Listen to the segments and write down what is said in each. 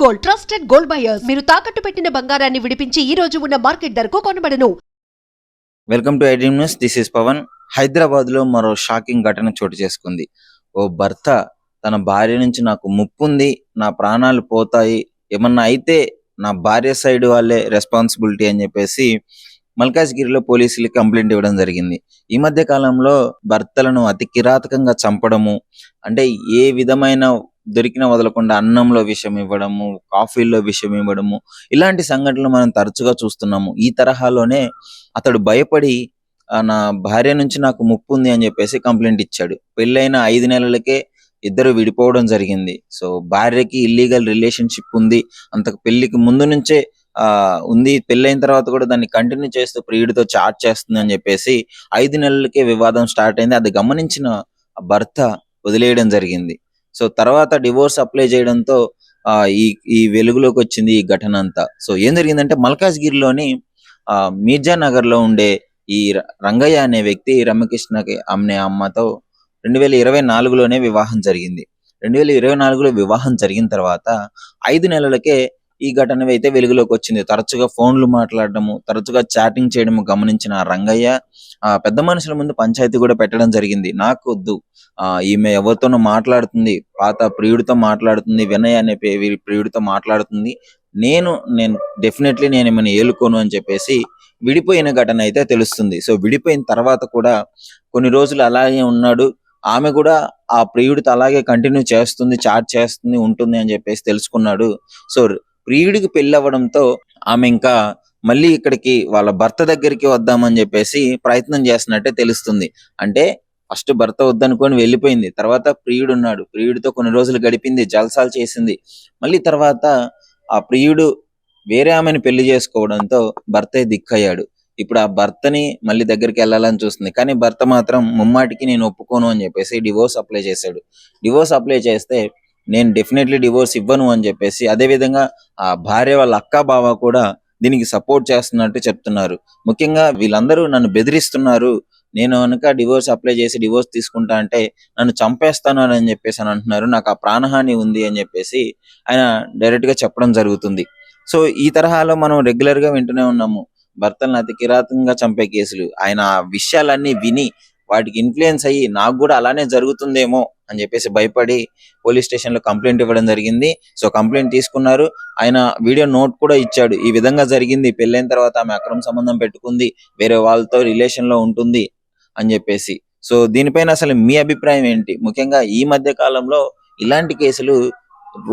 Gold, trusted gold buyers. మీరు తాకట్టు పెట్టిన బంగారాన్ని విడిపించి ఈ రోజు ఉన్న మార్కెట్ ధరకు కొనబడను. Welcome to iDream news. This is Pavan. Hyderabad లో మరో షాకింగ్ ఘటన చోటు చేసుకుంది. ఓ భర్త తన భార్య నుంచి నాకు ముప్పుంది, నా ప్రాణాలు పోతాయి, ఏమన్నా అయితే నా భార్య సైడ్ వాళ్ళే రెస్పాన్సిబిలిటీ అని చెప్పేసి మల్కాజ్గిరిలో పోలీసులకి కంప్లైంట్ ఇవ్వడం జరిగింది. ఈ మధ్య కాలంలో భర్తలను అతి కిరాతకంగా చంపడము, అంటే ఏ విధమైన దొరికిన వదలకుండా అన్నంలో విషం ఇవ్వడము, కాఫీల్లో విషం ఇవ్వడము, ఇలాంటి సంఘటనలు మనం తరచుగా చూస్తున్నాము. ఈ తరహాలోనే అతడు భయపడి నా భార్య నుంచి నాకు ముప్పు ఉంది అని చెప్పేసి కంప్లైంట్ ఇచ్చాడు. పెళ్ళైన 5 నెలలకే ఇద్దరు విడిపోవడం జరిగింది. సో భార్యకి ఇల్లీగల్ రిలేషన్షిప్ ఉంది, అంతకు పెళ్లికి ముందు నుంచే ఉంది, పెళ్ళైన తర్వాత కూడా దాన్ని కంటిన్యూ చేస్తూ ప్రియుడితో చాట్ చేస్తుంది అని చెప్పేసి 5 నెలలకే వివాదం స్టార్ట్ అయింది. అది గమనించిన భర్త వదిలేయడం జరిగింది. సో తర్వాత డివోర్స్ అప్లై చేయడంతో ఈ ఈ వెలుగులోకి వచ్చింది ఈ ఘటన అంతా. సో ఏం జరిగిందంటే మల్కాజ్గిరిలోని మీర్జా నగర్ లో ఉండే ఈ రంగయ్య అనే వ్యక్తి రమ్యకృష్ణకి అమ్మే అమ్మతో 2024లోనే వివాహం జరిగింది. 2024లో వివాహం జరిగిన తర్వాత 5 నెలలకే ఈ ఘటన అయితే వెలుగులోకి వచ్చింది. తరచుగా ఫోన్లు మాట్లాడడము, తరచుగా చాటింగ్ చేయడము గమనించిన రంగయ్య పెద్ద మనుషుల ముందు పంచాయతీ కూడా పెట్టడం జరిగింది. నాకొద్దు, ఈమె ఎవరితోనో మాట్లాడుతుంది, పాత ప్రియుడితో మాట్లాడుతుంది, వినయ్ అనే ప్రియుడితో మాట్లాడుతుంది, నేను డెఫినెట్లీ నేను ఏమైనా ఏలుకోను అని చెప్పేసి విడిపోయిన ఘటన అయితే తెలుస్తుంది. సో విడిపోయిన తర్వాత కూడా కొన్ని రోజులు అలాగే ఉన్నాడు. ఆమె కూడా ఆ ప్రియుడితో అలాగే కంటిన్యూ చేస్తుంది, చాట్ చేస్తుంది, ఉంటుంది అని చెప్పేసి తెలుసుకున్నాడు. సో ప్రియుడికి పెళ్లి అవ్వడంతో ఆమె ఇంకా మళ్ళీ ఇక్కడికి వాళ్ళ భర్త దగ్గరికి వద్దామని చెప్పేసి ప్రయత్నం చేస్తున్నట్టే తెలుస్తుంది. అంటే ఫస్ట్ భర్త వద్దనుకొని వెళ్ళిపోయింది, తర్వాత ప్రియుడు ఉన్నాడు, ప్రియుడితో కొన్ని రోజులు గడిపింది, జల్సాలు చేసింది. మళ్ళీ తర్వాత ఆ ప్రియుడు వేరే ఆమెను పెళ్లి చేసుకోవడంతో భర్తే దిక్కయ్యాడు. ఇప్పుడు ఆ భర్తని మళ్ళీ దగ్గరికి వెళ్ళాలని చూస్తుంది, కానీ భర్త మాత్రం ముమ్మాటికి నేను ఒప్పుకోను అని చెప్పేసి డివోర్స్ అప్లై చేశాడు. డివోర్స్ అప్లై చేస్తే నేను డెఫినెట్లీ డివోర్స్ ఇవ్వను అని చెప్పేసి, అదేవిధంగా ఆ భార్య వాళ్ళ అక్క బావ కూడా దీనికి సపోర్ట్ చేస్తున్నట్టు చెప్తున్నారు. ముఖ్యంగా వీళ్ళందరూ నన్ను బెదిరిస్తున్నారు, నేను కనుక డివోర్స్ అప్లై చేసి డివోర్స్ తీసుకుంటా అంటే నన్ను చంపేస్తాను అని చెప్పేసి అని అంటున్నారు, నాకు ఆ ప్రాణహాని ఉంది అని చెప్పేసి ఆయన డైరెక్ట్ గా చెప్పడం జరుగుతుంది. సో ఈ తరహాలో మనం రెగ్యులర్ గా వింటూనే ఉన్నాము, భర్తలను అతి కిరాతకంగా చంపే కేసులు. ఆయన ఆ విషయాలన్నీ విని వాటికి ఇన్ఫ్లుయెన్స్ అయ్యి నాకు కూడా అలానే జరుగుతుందేమో అని చెప్పేసి భయపడి పోలీస్ స్టేషన్ లో కంప్లైంట్ ఇవ్వడం జరిగింది. సో కంప్లైంట్ తీసుకున్నారు. ఆయన వీడియో నోట్ కూడా ఇచ్చాడు, ఈ విధంగా జరిగింది, పెళ్ళైన తర్వాత ఆమె అక్రమ సంబంధం పెట్టుకుంది, వేరే వాళ్ళతో రిలేషన్ లో ఉంటుంది అని చెప్పేసి. సో దీనిపైన అసలు మీ అభిప్రాయం ఏంటి? ముఖ్యంగా ఈ మధ్య కాలంలో ఇలాంటి కేసులు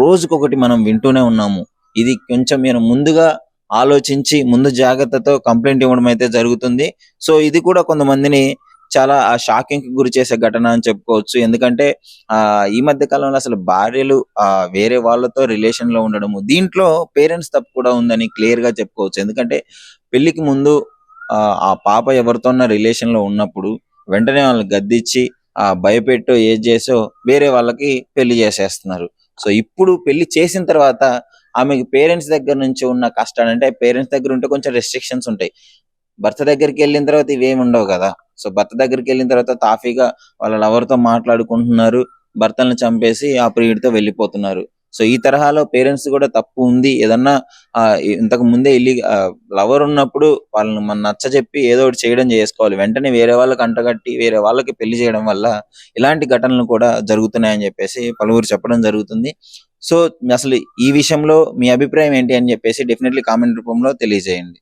రోజుకొకటి మనం వింటూనే ఉన్నాము. ఇది కొంచెం మీరు ముందుగా ఆలోచించి ముందు జాగ్రత్తతో కంప్లైంట్ ఇవ్వడం అయితే జరుగుతుంది. సో ఇది కూడా కొంతమందిని చాలా షాకింగ్ కి గురి చేసే ఘటన అని చెప్పుకోవచ్చు. ఎందుకంటే ఈ మధ్య కాలంలో అసలు భార్యలు వేరే వాళ్ళతో రిలేషన్ లో ఉండడము, దీంట్లో పేరెంట్స్ తప్పు కూడా ఉందని క్లియర్ గా చెప్పుకోవచ్చు. ఎందుకంటే పెళ్లికి ముందు ఆ పాప ఎవరితోన్న రిలేషన్ లో ఉన్నప్పుడు వెంటనే వాళ్ళని గద్దిచ్చి భయపెట్టో ఏది చేసో వేరే వాళ్ళకి పెళ్లి చేసేస్తున్నారు. సో ఇప్పుడు పెళ్లి చేసిన తర్వాత ఆమెకి పేరెంట్స్ దగ్గర నుంచి ఉన్న కష్టాలు, అంటే పేరెంట్స్ దగ్గర ఉంటే కొంచెం రెస్ట్రిక్షన్స్ ఉంటాయి, భర్త దగ్గరికి వెళ్ళిన తర్వాత ఇవేమి ఉండవు కదా. సో భర్త దగ్గరికి వెళ్ళిన తర్వాత తాఫీగా వాళ్ళ లవర్తో మాట్లాడుకుంటున్నారు, భర్తలను చంపేసి ఆ ప్రియుడితో వెళ్ళిపోతున్నారు. సో ఈ తరహాలో పేరెంట్స్ కూడా తప్పు ఉంది. ఏదన్నా ఇంతకు ముందే లవర్ ఉన్నప్పుడు వాళ్ళని మన నచ్చ చెప్పి ఏదో ఒకటి చేయడం చేసుకోవాలి. వెంటనే వేరే వాళ్ళకి అంటగట్టి వేరే వాళ్ళకి పెళ్లి చేయడం వల్ల ఇలాంటి ఘటనలు కూడా జరుగుతున్నాయని చెప్పేసి పలువురు చెప్పడం జరుగుతుంది. సో అసలు ఈ విషయంలో మీ అభిప్రాయం ఏంటి అని చెప్పేసి డెఫినెట్లీ కామెంట్ రూపంలో తెలియజేయండి.